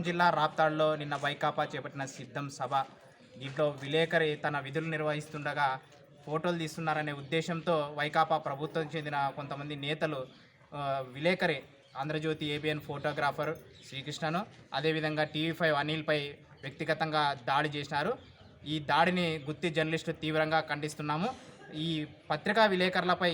జిల్లా రాప్తాడులో నిన్న వైకాపా చేపట్టిన సిద్ధం సభ. దీంట్లో విలేకరి తన విధులు నిర్వహిస్తుండగా ఫోటోలు తీస్తున్నారనే ఉద్దేశంతో వైకాపా ప్రభుత్వం చెందిన కొంతమంది నేతలు విలేకరి ఆంధ్రజ్యోతి ఏబిఎన్ ఫోటోగ్రాఫర్ శ్రీకృష్ణను, అదేవిధంగా టీవీ5 అనిల్పై వ్యక్తిగతంగా దాడి చేసినారు. ఈ దాడిని గుత్తి జర్నలిస్టు తీవ్రంగా ఖండిస్తున్నాము. ఈ పత్రికా విలేకరులపై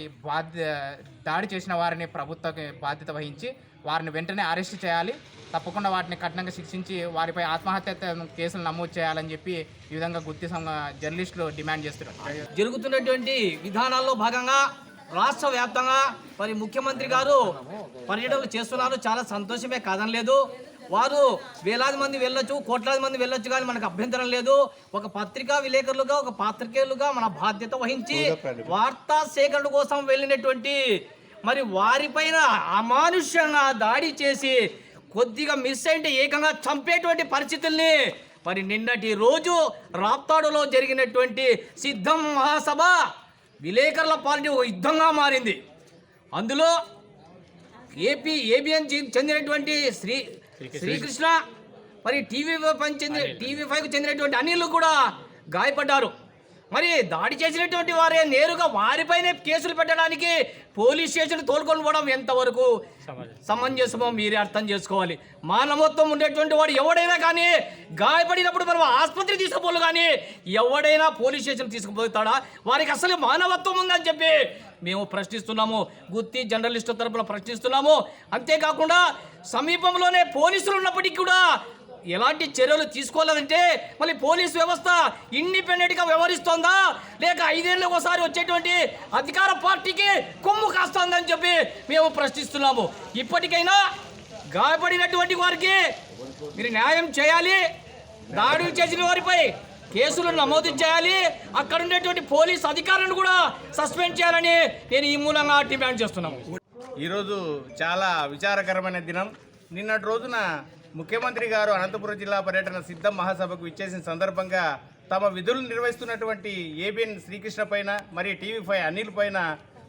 దాడి చేసిన వారిని ప్రభుత్వం బాధ్యత వహించి వారిని వెంటనే అరెస్ట్ చేయాలి, తప్పకుండా వాటిని కఠినంగా శిక్షించి వారిపై ఆత్మహత్య కేసులు నమోదు చేయాలని చెప్పి ఈ విధంగా గుత్తి జర్నలిస్టులు డిమాండ్ చేస్తున్నారు. జరుగుతున్నటువంటి విధానాల్లో భాగంగా రాష్ట్ర వ్యాప్తంగా మరి ముఖ్యమంత్రి గారు పర్యటనలు చేస్తున్నారు. చాలా సంతోషమే, కాదనలేదు. వారు వేలాది మంది వెళ్ళొచ్చు, కోట్లాది మంది వెళ్ళొచ్చు, కానీ మనకు అభ్యంతరం లేదు. ఒక పత్రికా విలేకరులుగా, ఒక పాత్రికేయులుగా మన బాధ్యత వహించి వార్తా సేకరణ కోసం వెళ్ళినటువంటి మరి వారిపైన అమానుష్యంగా దాడి చేసి కొద్దిగా మిస్ అయితే ఏకంగా చంపేటువంటి పరిస్థితుల్ని మరి నిన్నటి రోజు రాప్తాడులో జరిగినటువంటి సిద్ధం మహాసభ విలేకరుల పార్టీ ఒక యుద్ధంగా మారింది. అందులో ఏబిఎన్ చెందినటువంటి శ్రీకృష్ణ, మరి టీవీ5కు చెందినటువంటి అనిల్ కూడా గాయపడ్డారు. మరి దాడి చేసినటువంటి వారే నేరుగా వారిపైనే కేసులు పెట్టడానికి పోలీస్ స్టేషన్ తోలుకొని పోవడం ఎంతవరకు సమంజసమో మీరే అర్థం చేసుకోవాలి. మానవత్వం ఉండేటువంటి వాడు ఎవడైనా కానీ గాయపడినప్పుడు మనం ఆసుపత్రి తీసుకుపోలు, కానీ ఎవడైనా పోలీస్ స్టేషన్ తీసుకుపోతాడా? వారికి అసలు మానవత్వం ఉందని చెప్పి మేము ప్రశ్నిస్తున్నాము, గుత్తి జర్నలిస్టు తరపున ప్రశ్నిస్తున్నాము. అంతేకాకుండా సమీపంలోనే పోలీసులు ఉన్నప్పటికీ కూడా ఎలాంటి చర్యలు తీసుకోవాలంటే మళ్ళీ పోలీస్ వ్యవస్థ ఇండిపెండెంట్గా వ్యవహరిస్తోందా, లేక 5 ఏళ్ళకి ఒకసారి వచ్చేటువంటి అధికార పార్టీకి కొమ్ము కాస్తోందని చెప్పి మేము ప్రశ్నిస్తున్నాము. ఇప్పటికైనా గాయపడినటువంటి వారికి మీరు న్యాయం చేయాలి, దాడులు చేసిన వారిపై కేసులు నమోదు చేయాలి, అక్కడ ఉండేటువంటి పోలీస్ అధికారులను కూడా సస్పెండ్ చేయాలని నేను ఈ మూలంగా డిమాండ్ చేస్తున్నాము. ఈరోజు చాలా విచారకరమైన దినం. నిన్నటి రోజున ముఖ్యమంత్రి గారు అనంతపురం జిల్లా పర్యటన సిద్ధం మహాసభకు ఇచ్చేసిన సందర్భంగా తమ విధులు నిర్వహిస్తున్నటువంటి ఏబిఎన్ శ్రీకృష్ణ పైన, మరి టీవీ5 అనిల్ పైన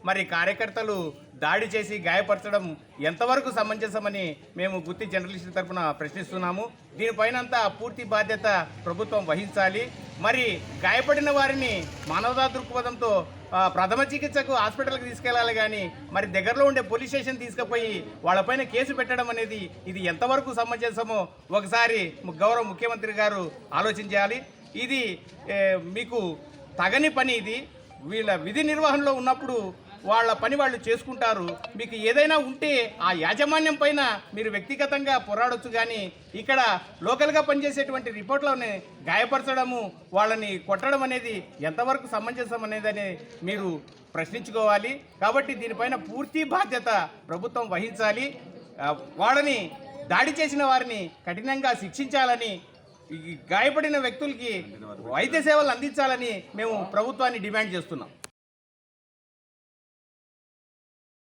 మరి కార్యకర్తలు దాడి చేసి గాయపరచడం ఎంతవరకు సమంజసమని మేము గుత్తి జర్నలిస్టుల తరఫున ప్రశ్నిస్తున్నాము. దీనిపైనంతా పూర్తి బాధ్యత ప్రభుత్వం వహించాలి. మరి గాయపడిన వారిని మానవతా దృక్పథంతో ప్రథమ చికిత్సకు హాస్పిటల్కి తీసుకెళ్లాలి, కానీ మరి దగ్గరలో ఉండే పోలీస్ స్టేషన్ తీసుకుపోయి వాళ్ళపైన కేసు పెట్టడం అనేది ఇది ఎంతవరకు సమంజసమో ఒకసారి గౌరవ ముఖ్యమంత్రి గారు ఆలోచించాలి. ఇది మీకు తగని పని. ఇది వీళ్ళ విధి నిర్వహణలో ఉన్నప్పుడు వాళ్ళ పని వాళ్ళు చేసుకుంటారు. మీకు ఏదైనా ఉంటే ఆ యాజమాన్యం పైన మీరు వ్యక్తిగతంగా పోరాడొచ్చు, కానీ ఇక్కడ లోకల్గా పనిచేసేటువంటి రిపోర్ట్లని గాయపరచడము, వాళ్ళని కొట్టడం అనేది ఎంతవరకు సమంజసం అనేది మీరు ప్రశ్నించుకోవాలి. కాబట్టి దీనిపైన పూర్తి బాధ్యత ప్రభుత్వం వహించాలి. వాళ్ళని దాడి చేసిన వారిని కఠినంగా శిక్షించాలని, గాయపడిన వ్యక్తులకి వైద్య సేవలు అందించాలని మేము ప్రభుత్వాన్ని డిమాండ్ చేస్తున్నాం.